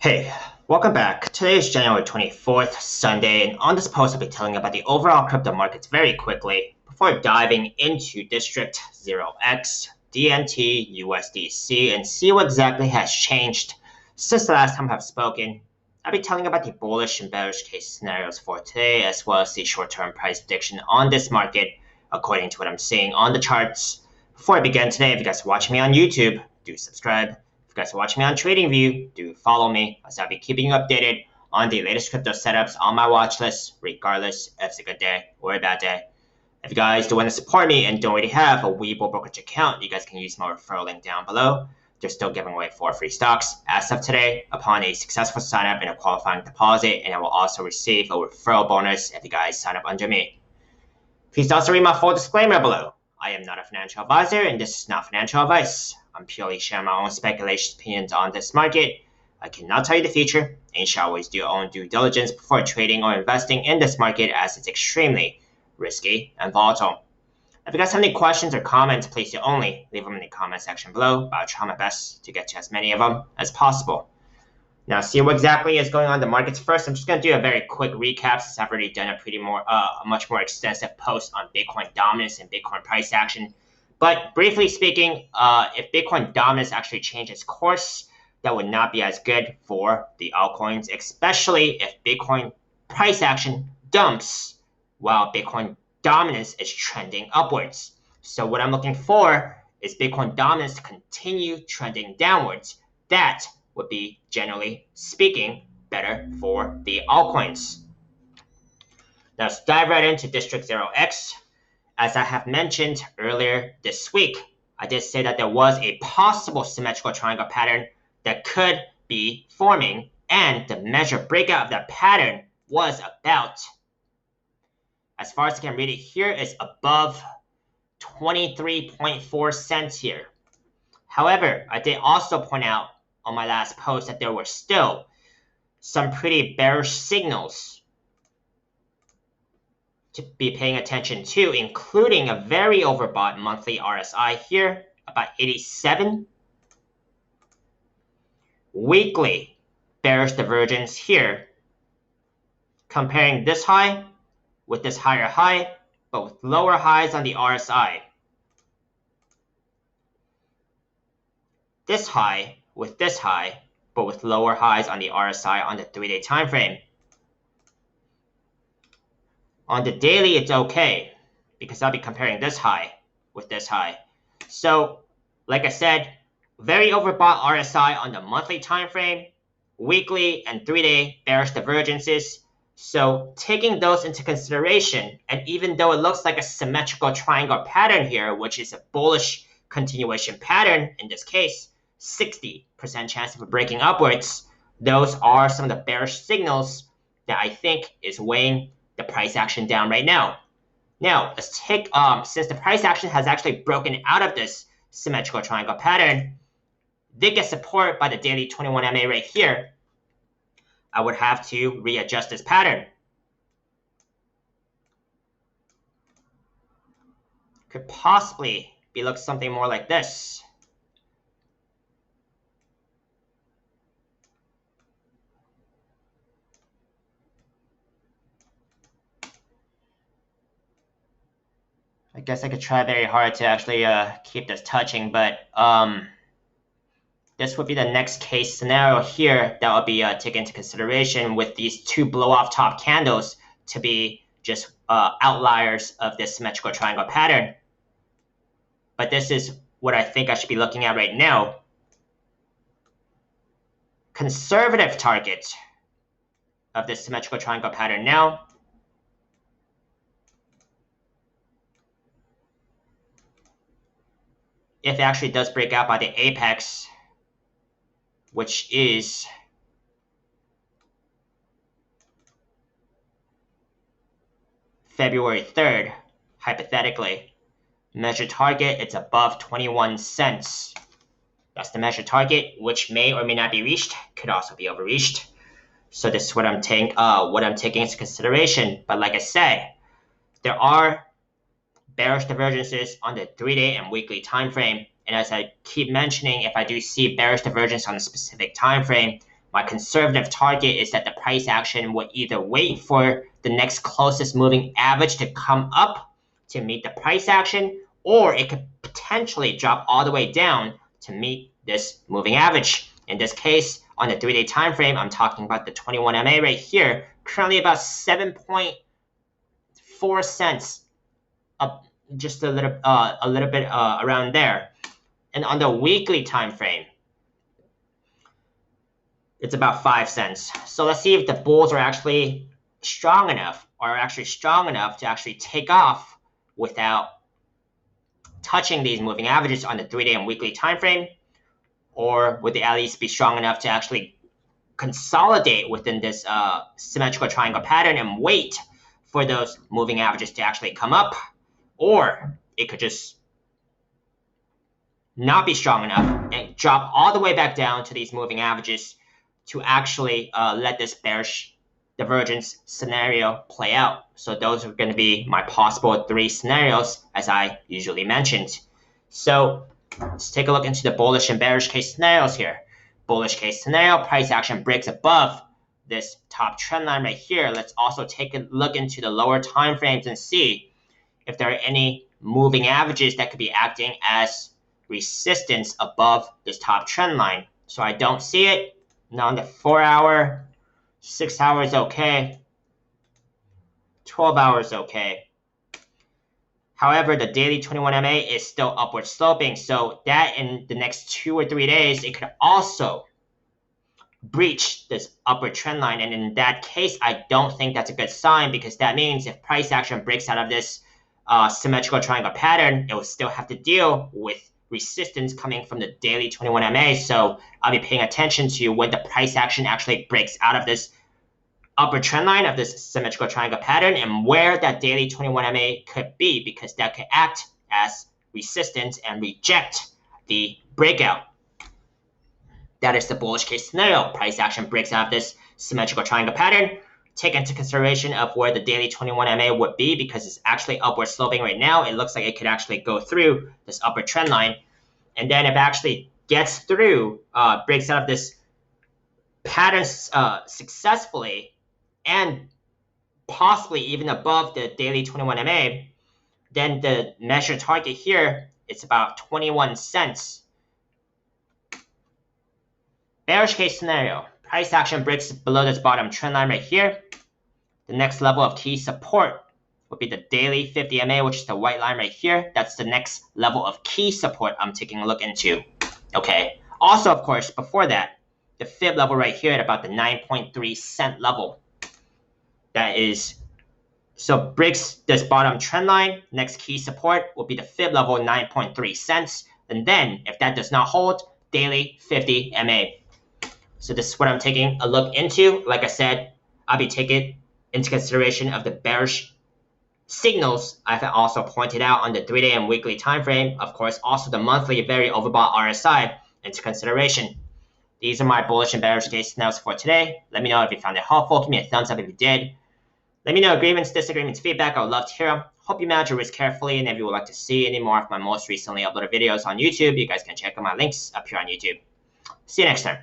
Hey, welcome back. Today is January 24th, Sunday, and on this post I'll be telling you about the overall crypto markets very quickly before diving into District0x, DNTUSDC, and see what exactly has changed since the last time I've spoken. I'll be telling you about the bullish and bearish case scenarios for today, as well as the short-term price prediction on this market, according to what I'm seeing on the charts. Before I begin today, if you guys are watching me on YouTube, do subscribe. If you guys are watching me on TradingView, do follow me, as I'll be keeping you updated on the latest crypto setups on my watch list, regardless if it's a good day or a bad day. If you guys do want to support me and don't already have a Webull brokerage account, you guys can use my referral link down below. They're still giving away 4 free stocks as of today upon a successful sign up and a qualifying deposit, and I will also receive a referral bonus if you guys sign up under me. Please also read my full disclaimer below. I am not a financial advisor, and this is not financial advice. I'm purely sharing my own speculation opinions on this market. I cannot tell you the future, and you should always do your own due diligence before trading or investing in this market, as it's extremely risky and volatile. If you guys have any questions or comments, please do only leave them in the comment section below, but I'll try my best to get to as many of them as possible. Now, see what exactly is going on in the markets first. I'm just going to do a very quick recap, since I've already done a much more extensive post on Bitcoin dominance and Bitcoin price action. But briefly speaking, if Bitcoin dominance actually changes course, that would not be as good for the altcoins, especially if Bitcoin price action dumps while Bitcoin dominance is trending upwards. So what I'm looking for is Bitcoin dominance to continue trending downwards. That would be, generally speaking, better for the altcoins. Now let's dive right into District0x. As I have mentioned earlier this week, I did say that there was a possible symmetrical triangle pattern that could be forming, and the measure breakout of that pattern was about, as far as I can read it here, is above 23.4 cents here. However, I did also point out on my last post that there were still some pretty bearish signals to be paying attention to, including a very overbought monthly RSI here, about 87. Weekly bearish divergence here, comparing this high with this higher high, but with lower highs on the RSI. This high with this high, but with lower highs on the RSI on the 3-day time frame. On the daily, it's okay, because I'll be comparing this high with this high. So, like I said, very overbought RSI on the monthly time frame, weekly and 3-day bearish divergences. So taking those into consideration, and even though it looks like a symmetrical triangle pattern here, which is a bullish continuation pattern in this case, 60% chance of breaking upwards, those are some of the bearish signals that I think is weighing the price action down right now. Now, let's take, since the price action has actually broken out of this symmetrical triangle pattern, did get support by the daily 21 MA right here, I would have to readjust this pattern. Could possibly be look something more like this. I guess I could try very hard to actually keep this touching, but this would be the next case scenario here that will be taken into consideration, with these two blow-off top candles to be just outliers of this symmetrical triangle pattern. But this is what I think I should be looking at right now. Conservative target of this symmetrical triangle pattern now. If it actually does break out by the apex, which is February 3rd, hypothetically, measure target, it's above 21 cents. That's the measure target, which may or may not be reached, could also be overreached. So this is what I'm taking into consideration. But like I said, there are bearish divergences on the 3-day and weekly time frame, and as I keep mentioning, if I do see bearish divergence on a specific time frame, My conservative target is that the price action would either wait for the next closest moving average to come up to meet the price action, or it could potentially drop all the way down to meet this moving average. In this case, on the 3-day time frame, I'm talking about the 21 MA right here, currently about 7.4 cents, up just a little bit around there. And on the weekly time frame, it's about 5 cents. So let's see if the bulls are actually strong enough, to actually take off without touching these moving averages on the 3-day and weekly time frame, or would they at least be strong enough to actually consolidate within this symmetrical triangle pattern and wait for those moving averages to actually come up, or it could just not be strong enough and drop all the way back down to these moving averages to actually let this bearish divergence scenario play out. So those are going to be my possible 3 scenarios, as I usually mentioned. So let's take a look into the bullish and bearish case scenarios here. Bullish case scenario, price action breaks above this top trend line right here. Let's also take a look into the lower time frames and see if there are any moving averages that could be acting as resistance above this top trend line. So I don't see it. Now on the 4-hour, 6 hours okay, 12 hours okay. However, the daily 21 MA is still upward sloping, so that in the next 2 or 3 days, it could also breach this upward trend line. And in that case, I don't think that's a good sign, because that means if price action breaks out of this symmetrical triangle pattern, it will still have to deal with resistance coming from the daily 21 MA. So I'll be paying attention to when the price action actually breaks out of this upper trend line of this symmetrical triangle pattern and where that daily 21 MA could be, because that could act as resistance and reject the breakout. That is the bullish case scenario. Price action breaks out of this symmetrical triangle pattern. Take into consideration of where the daily 21 MA would be, because it's actually upward sloping right now. It looks like it could actually go through this upper trend line. And then if it actually gets through, breaks out of this pattern successfully, and possibly even above the daily 21 MA, then the measured target here is about 21 cents. Bearish case scenario, price action breaks below this bottom trend line right here. The next level of key support would be the daily 50 MA, which is the white line right here. That's the next level of key support I'm taking a look into. Okay. Also, of course, before that, the fib level right here at about the 9.3 cent level. That is, so breaks this bottom trend line. Next key support will be the fib level, 9.3 cents. And then, if that does not hold, daily 50 MA. So this is what I'm taking a look into. Like I said, I'll be taking into consideration of the bearish signals I've also pointed out on the 3-day and weekly time frame. Of course, also the monthly very overbought RSI into consideration. These are my bullish and bearish case scenarios for today. Let me know if you found it helpful. Give me a thumbs up if you did. Let me know agreements, disagreements, feedback. I would love to hear them. Hope you manage your risk carefully, and if you would like to see any more of my most recently uploaded videos on YouTube, you guys can check out my links up here on YouTube. See you next time.